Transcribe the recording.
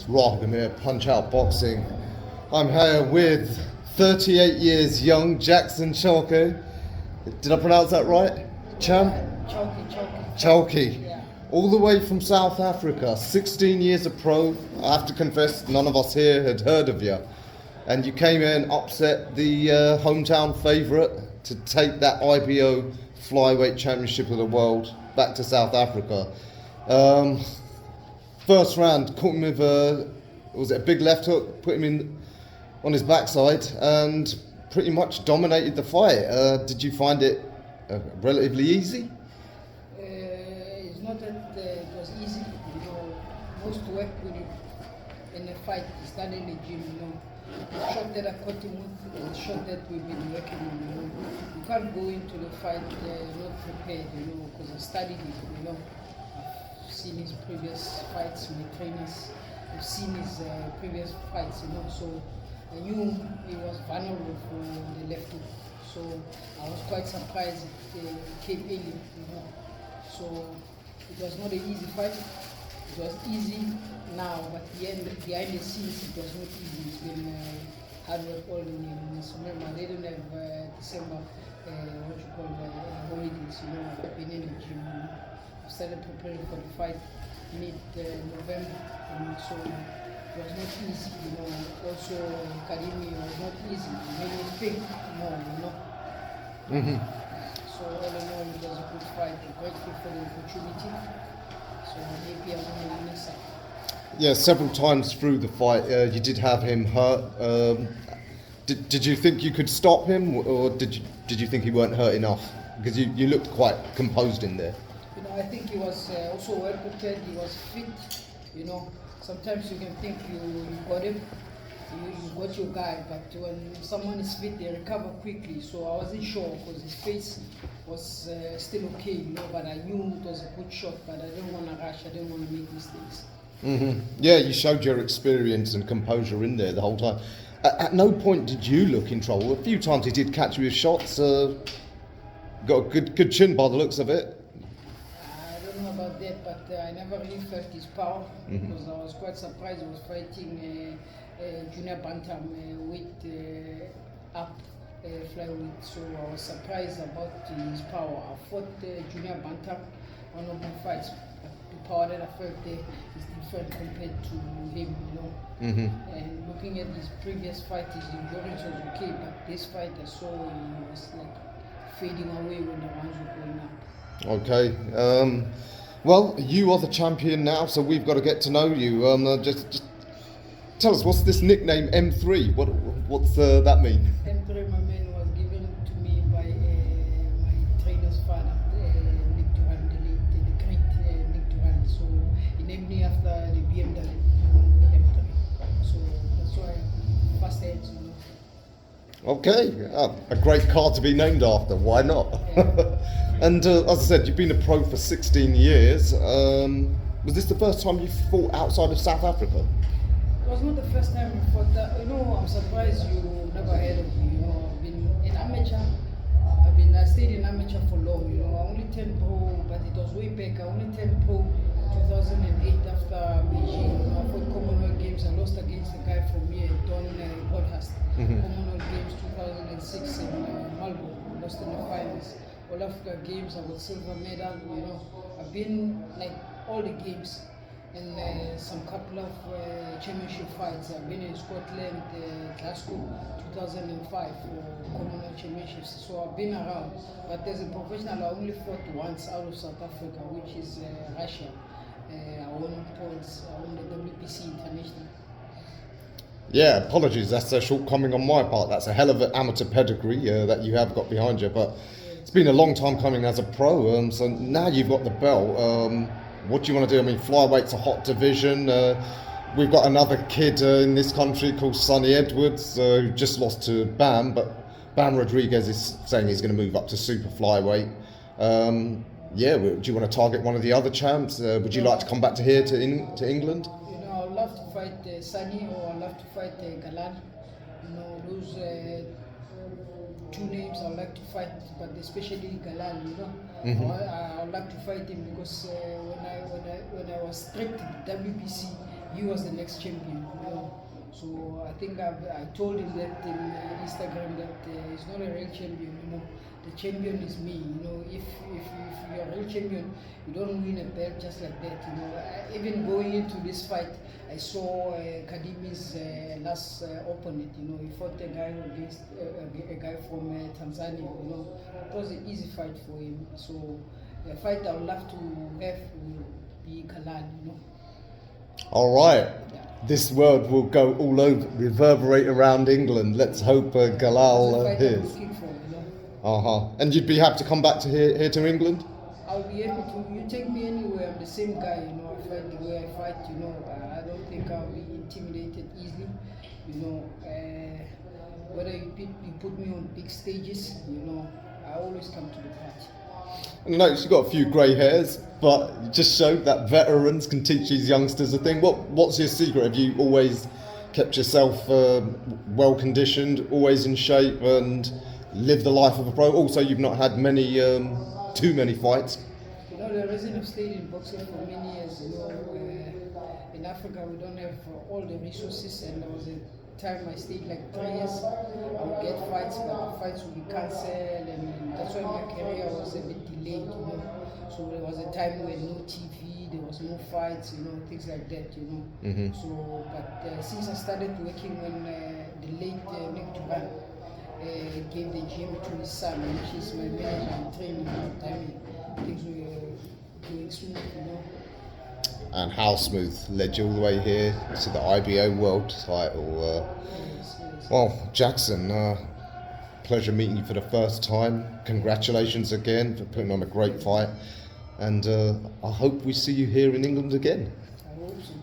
Welcome here, Punch Out Boxing. I'm here with 38 years young Jackson Chauke. Did I pronounce that right? Chauke. Yeah. All the way from South Africa, 16 years of pro. I have to confess, none of us here had heard of you. And you came in, upset the hometown favourite to take that IBO flyweight championship of the world back to South Africa. First round, caught him with was it a big left hook, put him in on his backside and pretty much dominated the fight. Did you find it relatively easy? It's not that it was easy, most work with it in the fight started in the gym, The shot that I caught him with is a shot that we've been working on, You can't go into the fight not prepared, because I studied it, I've seen his previous fights with trainers, I've seen his previous fights, so I knew he was vulnerable for the left hook. So I was quite surprised it came early, So it was not an easy fight. It was easy now, but behind the scenes it was not easy. It's been hard work all in December. They don't have December, holidays, I've been in the gym. I started preparing for the fight mid-November, so it was not easy, Also, academy was not easy. It made me think more, So all in all, it was a good fight. I'm grateful for the opportunity. So maybe I'm on the winning side. Yeah, several times through the fight, you did have him hurt. Did you think you could stop him, or did you think he weren't hurt enough? Because you looked quite composed in there. I think he was also well prepared. He was fit. Sometimes you can think you got him, you got your guy, but when someone is fit, they recover quickly. So I wasn't sure because his face was still okay, But I knew it was a good shot, but I didn't want to rush. I didn't want to make mistakes. Mm-hmm. Yeah, you showed your experience and composure in there the whole time. At no point did you look in trouble. A few times he did catch you with shots. Got a good chin by the looks of it. I don't know about that, but I never really felt his power because I was quite surprised. He was fighting junior bantam weight up flyweight, so I was surprised about his power. I fought junior bantam, one of my fights, but the power that I felt there is different compared to him, And looking at his previous fight, his endurance was okay, but this fight I saw he was like fading away when the rounds were going up. Okay. Well, you are the champion now, so we've got to get to know you. Just tell us, what's this nickname M3? What's that mean? M3, my man, was given to me by my trainer's father, Nick Durant, the great Nick Durant. So he named me after the BMW M3. So that's why first head, Okay, a great car to be named after. Why not? Yeah. And as I said, you've been a pro for 16 years. Was this the first time you fought outside of South Africa? It was not the first time I fought that. I'm surprised you never heard of me. I've been an amateur. I stayed in amateur for long. I only turned pro, but it was way back. I only turned pro 2008 after Beijing. I fought Commonwealth Games. I lost against a guy from here, Don Broadhurst. Commonwealth Games 2006 in Melbourne. Lost in the finals. All Africa Games, I got silver medal. I've been like all the games. And some couple of championship fights. I've been in Scotland, Glasgow, 2005 for Commonwealth Championships. So I've been around. But as a professional, I only fought once out of South Africa, which is Russia. I won points. I won the WBC International. Yeah, apologies. That's a shortcoming on my part. That's a hell of an amateur pedigree that you have got behind you. But it's been a long time coming as a pro. So now you've got the belt. What do you want to do? I mean, flyweight's a hot division. We've got another kid in this country called Sonny Edwards, who just lost to Bam, but Bam Rodriguez is saying he's going to move up to super flyweight. Do you want to target one of the other champs? Would you like to come back to here to England? I'd love to fight Sonny, or I'd love to fight Galal. Those two names I'd like to fight, but especially Galal, I would like to fight him because when I was stripped WBC, he was the next champion. You know. So I think I told him that in Instagram that he's not a real champion. You know, the champion is me. You know, if you're a real champion, you don't win a belt just like that. You know, even going into this fight, I saw Kadimi's last opponent. You know, he fought a guy against a guy from Tanzania. You know, it was an easy fight for him. So the fight I would love to have will be Galal. You know. All right. Yeah. This word will go all over, reverberate around England. Let's hope Galal That's the fight I'm hears. looking for. You know. And you'd be happy to come back to here to England? I'll be able to. You take me anywhere, I'm the same guy, you know. I fight the way I fight, you know. I don't think I'll be intimidated easily, you know. Whether you put me on big stages, you know, I always come to the party. And I noticed you've got a few grey hairs, but you just showed that veterans can teach these youngsters a thing. What's your secret? Have you always kept yourself well conditioned, always in shape, and lived the life of a pro? Also, you've not had too many fights. You know, the reason I've stayed in boxing for many years, you know, in Africa we don't have all the resources, and there was a time I stayed like 3 years. I would get fights, but the fights would be cancelled, and that's why my career was a bit delayed, you know. So there was a time when no TV, there was no fights, you know, things like that, you know. Mm-hmm. So, but since I started working when the late Nick Duran gave the gym to his son, which is my manager and training at the time, things were going smooth, you know. And how smooth led you all the way here to the IBO world title. Yes. Well, Jackson, pleasure meeting you for the first time. Congratulations again for putting on a great fight, and I hope we see you here in England again. I hope so.